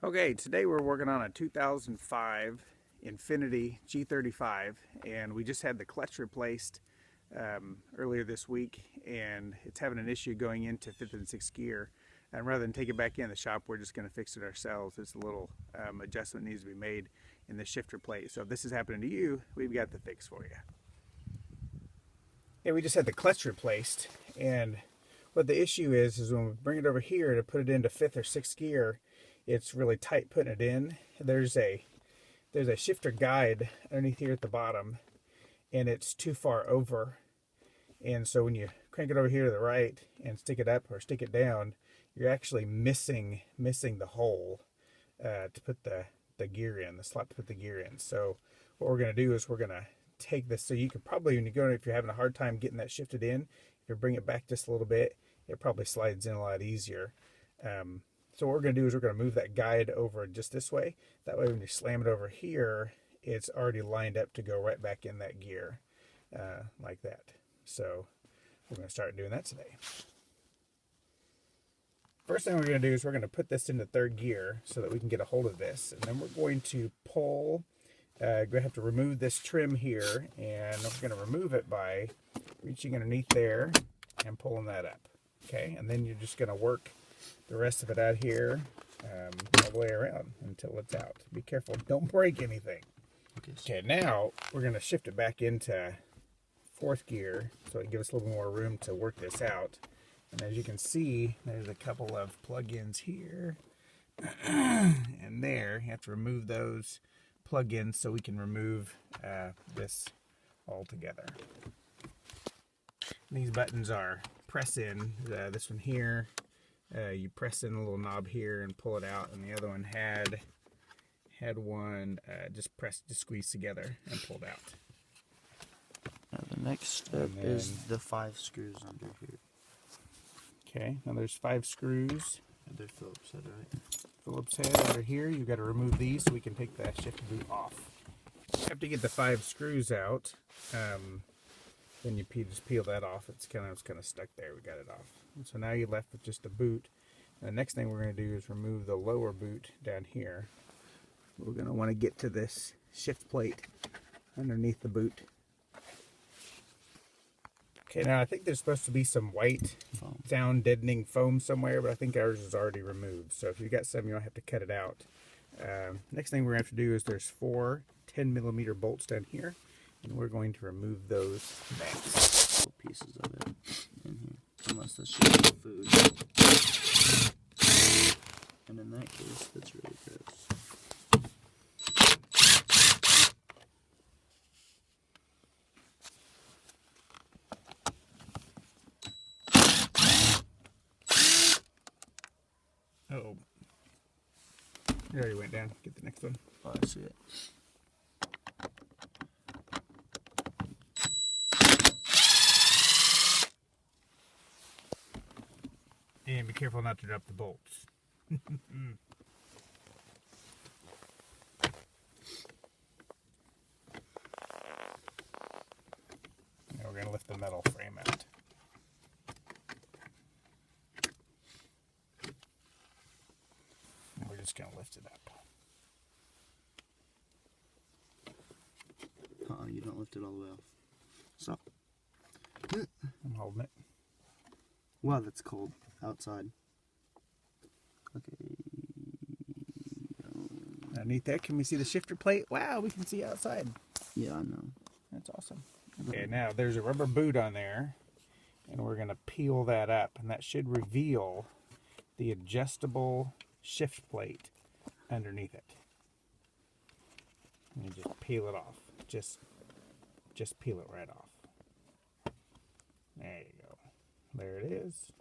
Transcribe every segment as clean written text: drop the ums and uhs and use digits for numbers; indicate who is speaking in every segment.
Speaker 1: Okay, today we're working on a 2005 Infiniti G35, and we just had the clutch replaced earlier this week, and it's having an issue going into 5th and 6th gear. And rather than take it back in the shop, we're just going to fix it ourselves. It's a little adjustment needs to be made in the shifter plate. So if this is happening to you, we've got the fix for you. Yeah, we just had the clutch replaced, and what the issue is when we bring it over here to put it into 5th or 6th gear, it's really tight putting it in. There's a shifter guide underneath here at the bottom, and it's too far over. And so when you crank it over here to the right and stick it up or stick it down, you're actually missing the hole to put the gear in, the slot to put the gear in. So what we're going to do is we're going to take this, so you could probably, when you go, if you're having a hard time getting that shifted in, if you bring it back just a little bit, it probably slides in a lot easier. So what we're going to do is we're going to move that guide over just this way. That way when you slam it over here, it's already lined up to go right back in that gear, like that. So we're going to start doing that today. First thing we're going to do is we're going to put this into 3rd gear so that we can get a hold of this. And then we're going to pull, we're going to have to remove this trim here, and we're going to remove it by reaching underneath there and pulling that up. Okay, and then you're just going to work the rest of it out here all the way around until it's out. Be careful, don't break anything. Okay, now we're going to shift it back into 4th gear so it gives us a little more room to work this out. And as you can see, there's a couple of plug-ins here and there. You have to remove those plug-ins so we can remove this altogether. These buttons are press in. This one here, you press in a little knob here and pull it out, and the other one had one just squeeze together and pulled out.
Speaker 2: Now the next step is the 5 screws under here.
Speaker 1: Okay, now there's 5 screws.
Speaker 2: And they're Phillips head, right?
Speaker 1: Phillips head under here. You've got to remove these so we can take the shifter boot off. You have to get the 5 screws out. Then you just peel that off. It's kind of stuck there. We got it off. And so now you're left with just the boot. And the next thing we're going to do is remove the lower boot down here. We're going to want to get to this shift plate underneath the boot. Okay, now I think there's supposed to be some white sound deadening foam somewhere, but I think ours is already removed. So if you got some, you don't have to cut it out. Next thing we're going to have to do is there's 4 10mm bolts down here, and we're going to remove those next.
Speaker 2: Little pieces of it in here, unless that's just food. And in that case, that's really gross.
Speaker 1: Uh-oh. It already went down. Get the next one.
Speaker 2: Oh, I see it.
Speaker 1: And be careful not to drop the bolts. Now we're going to lift the metal frame out. And we're just going to lift it up.
Speaker 2: You don't lift it all the way off. Stop.
Speaker 1: I'm holding it.
Speaker 2: Wow, that's cold outside. Okay.
Speaker 1: Underneath there, can we see the shifter plate? Wow, we can see outside.
Speaker 2: Yeah, I know.
Speaker 1: That's awesome. Okay, now there's a rubber boot on there, and we're going to peel that up, and that should reveal the adjustable shift plate underneath it. And you just peel it off. Just peel it right off. There you go. There it is.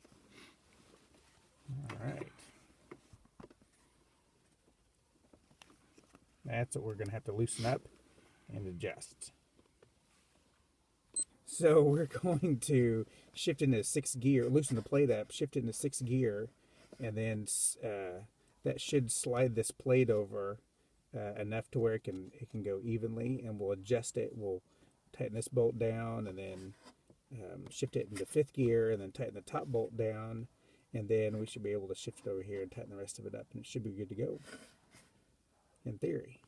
Speaker 1: All right. That's what we're going to have to loosen up and adjust. So we're going to shift into 6th gear, loosen the plate up, shift into 6th gear, and then that should slide this plate over enough to where it can go evenly, and we'll adjust it. We'll tighten this bolt down, and then shift it into 5th gear, and then tighten the top bolt down, and then we should be able to shift it over here and tighten the rest of it up, and it should be good to go. in theory.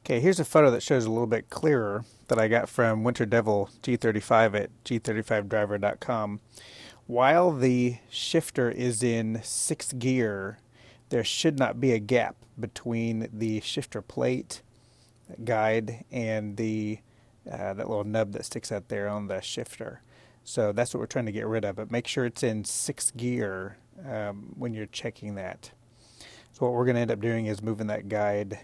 Speaker 1: Okay, here's a photo that shows a little bit clearer that I got from Winter Devil G35 at g35driver.com. While the shifter is in 6th gear, there should not be a gap between the shifter plate guide and the that little nub that sticks out there on the shifter. So that's what we're trying to get rid of. But make sure it's in 6th gear when you're checking that. So what we're going to end up doing is moving that guide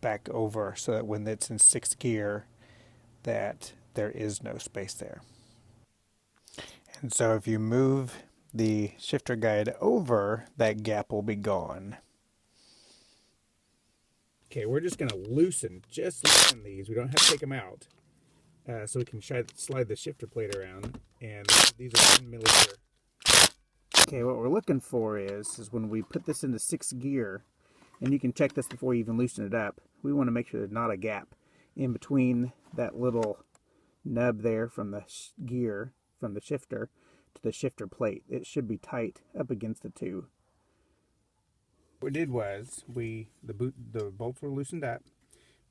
Speaker 1: back over so that when it's in 6th gear, that there is no space there. And so if you move the shifter guide over, that gap will be gone. Okay, we're just going to loosen these. We don't have to take them out. So we can slide the shifter plate around. And these are 10 millimeter. Okay, what we're looking for is when we put this into 6th gear, and you can check this before you even loosen it up, we want to make sure there's not a gap in between that little nub there from the gear, from the shifter, to the shifter plate. It should be tight up against the two. What we did was, the bolts were loosened up,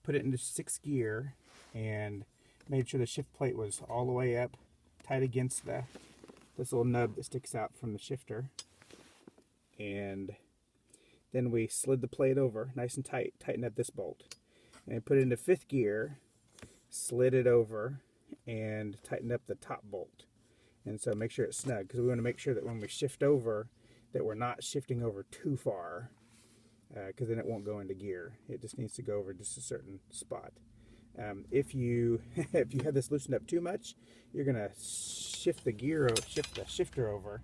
Speaker 1: put it into 6th gear, and made sure the shift plate was all the way up, tight against this little nub that sticks out from the shifter. And then we slid the plate over nice and tight, tighten up this bolt. And put it into 5th gear, slid it over, and tighten up the top bolt. And so make sure it's snug, because we want to make sure that when we shift over, that we're not shifting over too far, because then it won't go into gear. It just needs to go over just a certain spot. If you have this loosened up too much, you're going to shift the shifter over,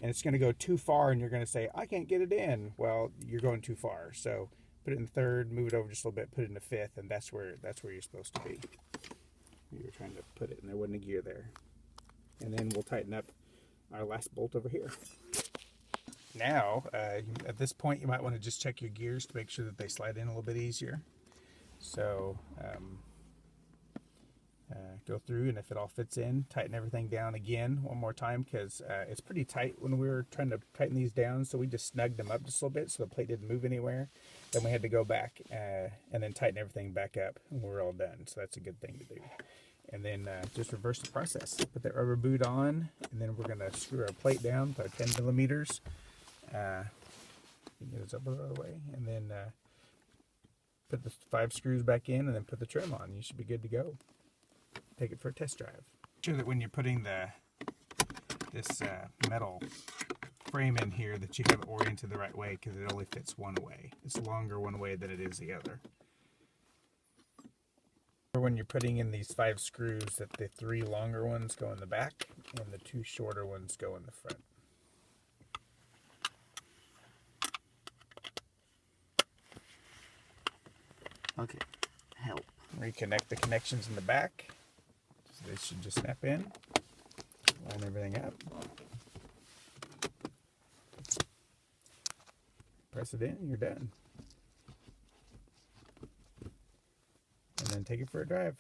Speaker 1: and it's going to go too far, and you're going to say, I can't get it in. Well, you're going too far. So put it in 3rd, move it over just a little bit, put it into 5th, and that's where you're supposed to be. You're trying to put it, and there wasn't a gear there. And then we'll tighten up our last bolt over here. Now, at this point, you might want to just check your gears to make sure that they slide in a little bit easier. So go through, and if it all fits in, tighten everything down again one more time, because it's pretty tight when we were trying to tighten these down. So we just snugged them up just a little bit so the plate didn't move anywhere. Then we had to go back and then tighten everything back up, and we're all done. So that's a good thing to do. And then just reverse the process. Put that rubber boot on, and then we're going to screw our plate down with our 10 millimeters. Get this up a little way, and then put the 5 screws back in, and then put the trim on. You should be good to go. Take it for a test drive. Make sure that when you're putting this metal frame in here, that you have it oriented the right way, because it only fits one way. It's longer one way than it is the other. When you're putting in these 5 screws, that the 3 longer ones go in the back and the 2 shorter ones go in the front.
Speaker 2: Okay, help.
Speaker 1: Reconnect the connections in the back. So they should just snap in. Line everything up. Press it in, you're done. And then take it for a drive.